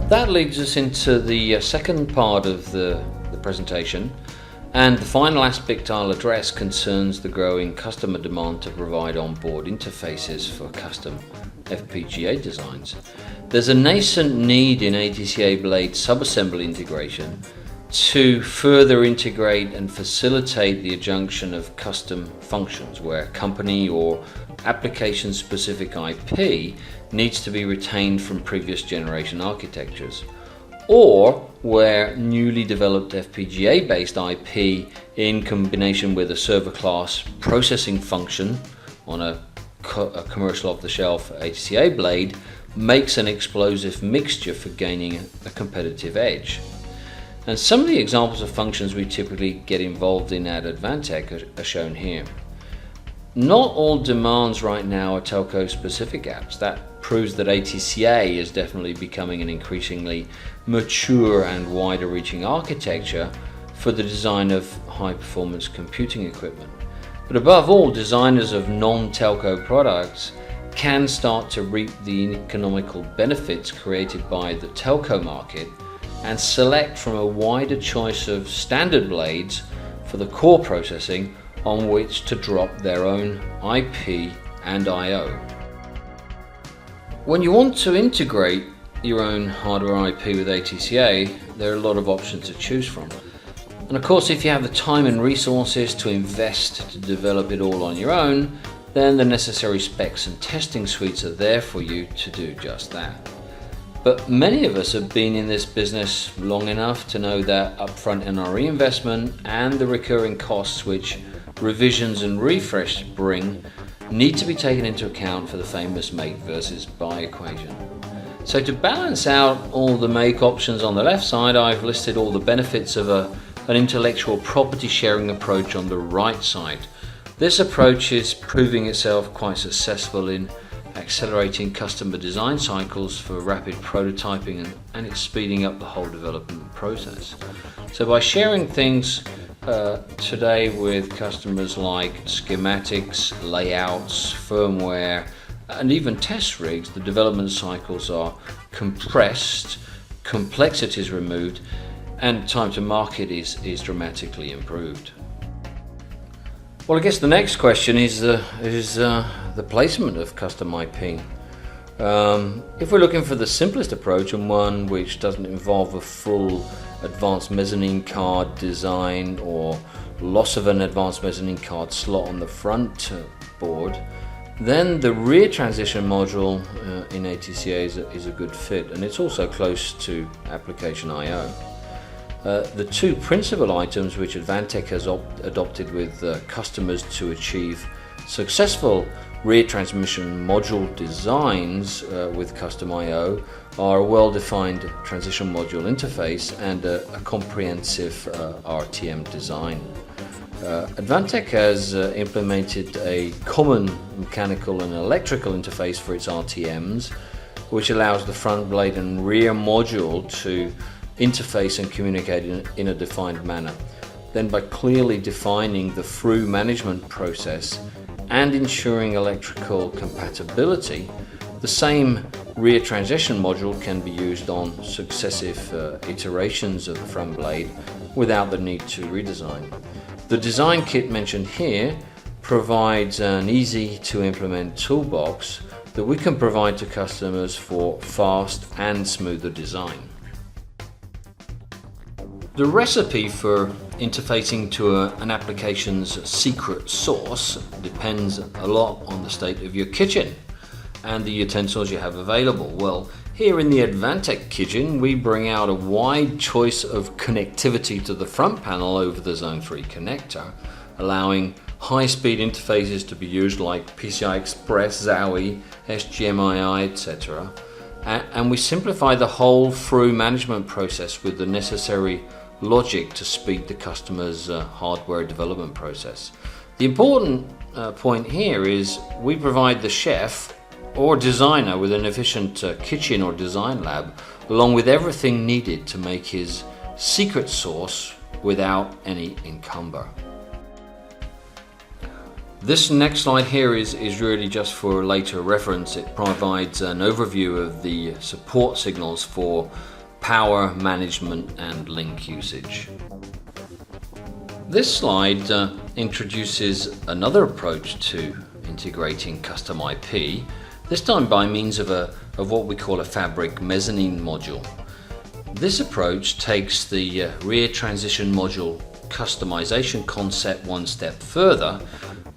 That leads us into the second part of the presentation, and the final aspect I'll address concerns the growing customer demand to provide onboard interfaces for custom FPGA designs. There's a nascent need in ATCA blade subassembly integration to further integrate and facilitate the adjunction of custom functions where company or application-specific IP needs to be retained from previous generation architectures, or where newly developed FPGA-based IP in combination with a server class processing function on a commercial off-the-shelf ATCA blade makes an explosive mixture for gaining a competitive edge. And some of the examples of functions we typically get involved in at Advantech are shown here. Not all demands right now are telco specific apps. That proves that ATCA is definitely becoming an increasingly mature and wider reaching architecture for the design of high performance computing equipment. But above all, designers of non-telco products can start to reap the economical benefits created by the telco market and select from a wider choice of standard blades for the core processing on which to drop their own IP and I/O. When you want to integrate your own hardware IP with ATCA, there are a lot of options to choose from. And of course, if you have the time and resources to invest to develop it all on your own, then the necessary specs and testing suites are there for you to do just that. But many of us have been in this business long enough to know that upfront NRE investment and the recurring costs which revisions and refresh bring need to be taken into account for the famous make versus buy equation. So to balance out all the make options on the left side, I've listed all the benefits of an intellectual property sharing approach on the right side. This approach is proving itself quite successful in accelerating customer design cycles for rapid prototyping, and it's speeding up the whole development process. So by sharing things today with customers like schematics, layouts, firmware, and even test rigs, the development cycles are compressed, complexity is removed, and time to market is dramatically improved. Well, I guess the next question is the placement of custom IP. If we're looking for the simplest approach and one which doesn't involve a full advanced mezzanine card design or loss of an advanced mezzanine card slot on the front board, then the rear transition module in ATCA is a good fit, and it's also close to application I/O. The two principal items which Advantech has adopted with customers to achieve successful rear transmission module designs with custom I/O are a well-defined transition module interface and a comprehensive RTM design. Advantech has implemented a common mechanical and electrical interface for its RTMs, which allows the front blade and rear module to interface and communicate in a defined manner. Then by clearly defining the through management process and ensuring electrical compatibility, the same rear transition module can be used on successive iterations of the front blade without the need to redesign. The design kit mentioned here provides an easy to implement toolbox that we can provide to customers for fast and smoother design. The recipe for interfacing to an application's secret sauce depends a lot on the state of your kitchen and the utensils you have available. Well, here in the Advantech kitchen, we bring out a wide choice of connectivity to the front panel over the Zone 3 connector, allowing high-speed interfaces to be used like PCI Express, ZOE, SGMII, etc. And we simplify the whole through management process with the necessary logic to speed the customer's hardware development process. The important point here is we provide the chef or designer with an efficient kitchen or design lab, along with everything needed to make his secret sauce without any encumber. This next slide here is really just for later reference. It provides an overview of the support signals for power management and link usage. This slide introduces another approach to integrating custom IP, this time by means of what we call a fabric mezzanine module. This approach takes the rear transition module customization concept one step further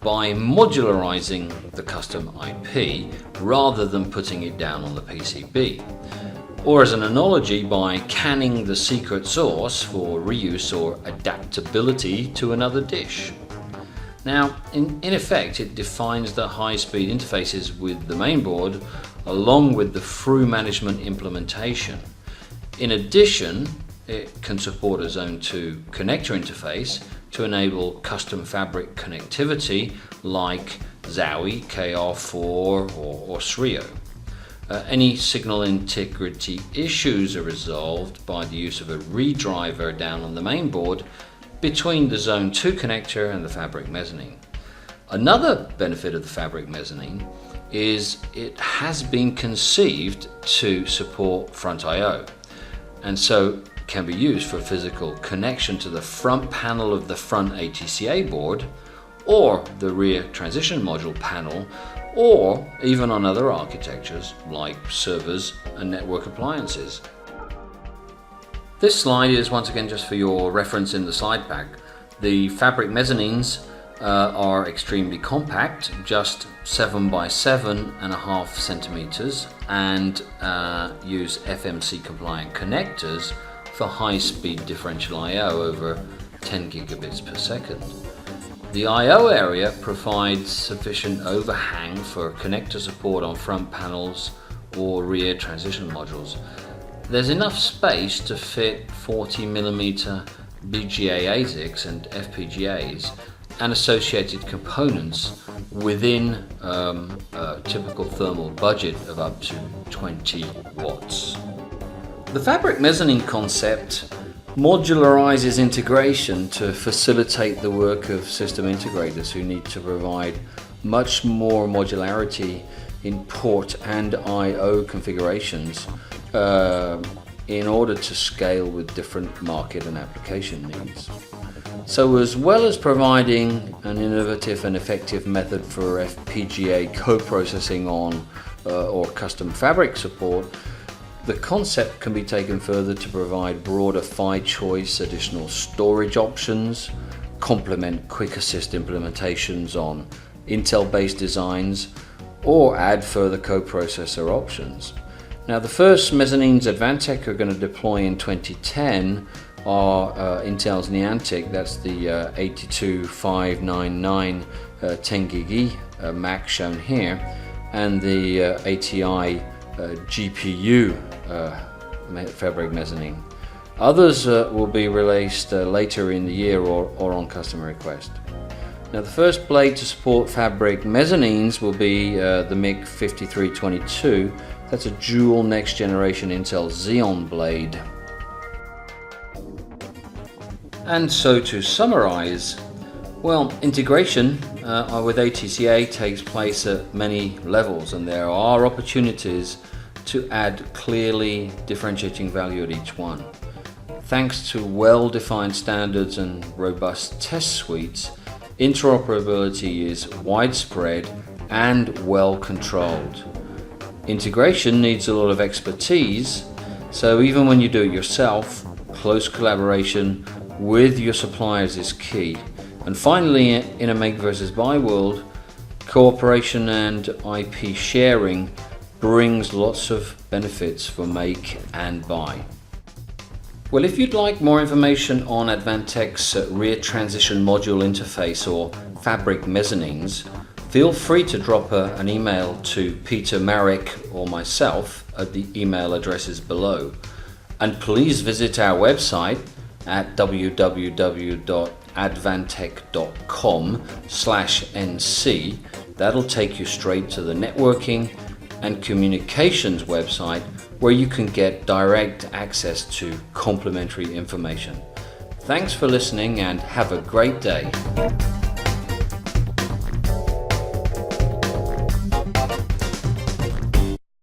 by modularizing the custom IP rather than putting it down on the PCB. Or as an analogy, by canning the secret sauce for reuse or adaptability to another dish. Now, in effect, it defines the high-speed interfaces with the mainboard along with the through management implementation. In addition, it can support a Zone 2 connector interface to enable custom fabric connectivity like ZOE, KR4 or SRIO. Any signal integrity issues are resolved by the use of a redriver down on the mainboard between the Zone 2 connector and the fabric mezzanine. Another benefit of the fabric mezzanine is it has been conceived to support front I/O, and so can be used for physical connection to the front panel of the front ATCA board or the rear transition module panel, or even on other architectures like servers and network appliances. This slide is once again just for your reference in the slide pack. The fabric mezzanines are extremely compact, just 7 by 7.5 centimeters, and use FMC compliant connectors for high-speed differential I/O over 10 gigabits per second. The I/O area provides sufficient overhang for connector support on front panels or rear transition modules. There's enough space to fit 40mm BGA ASICs and FPGAs and associated components within a typical thermal budget of up to 20 watts. The fabric mezzanine concept modularizes integration to facilitate the work of system integrators who need to provide much more modularity in port and I/O configurations in order to scale with different market and application needs. So as well as providing an innovative and effective method for FPGA co-processing on or custom fabric support, the concept can be taken further to provide broader PHY choice, additional storage options, complement quick assist implementations on Intel-based designs, or add further co-processor options. Now, the first mezzanines Advantech are going to deploy in 2010 are Intel's Niantic, that's the 82599 10 gig Mac shown here, and the ATI GPU fabric mezzanine. Others will be released later in the year or on customer request. Now, the first blade to support fabric mezzanines will be the MIG 5322. That's a dual next generation Intel Xeon blade. And so to summarize, well, integration with ATCA takes place at many levels, and there are opportunities to add clearly differentiating value at each one. Thanks to well-defined standards and robust test suites, interoperability is widespread and well controlled. Integration needs a lot of expertise, so even when you do it yourself, close collaboration with your suppliers is key. And finally, in a make versus buy world, cooperation and IP sharing brings lots of benefits for make and buy. Well, if you'd like more information on Advantech's rear transition module interface or fabric mezzanines, feel free to drop an email to Peter Marek or myself at the email addresses below. And please visit our website at www.advantech.com/NC. That'll take you straight to the networking and communications website where you can get direct access to complimentary information. Thanks for listening and have a great day.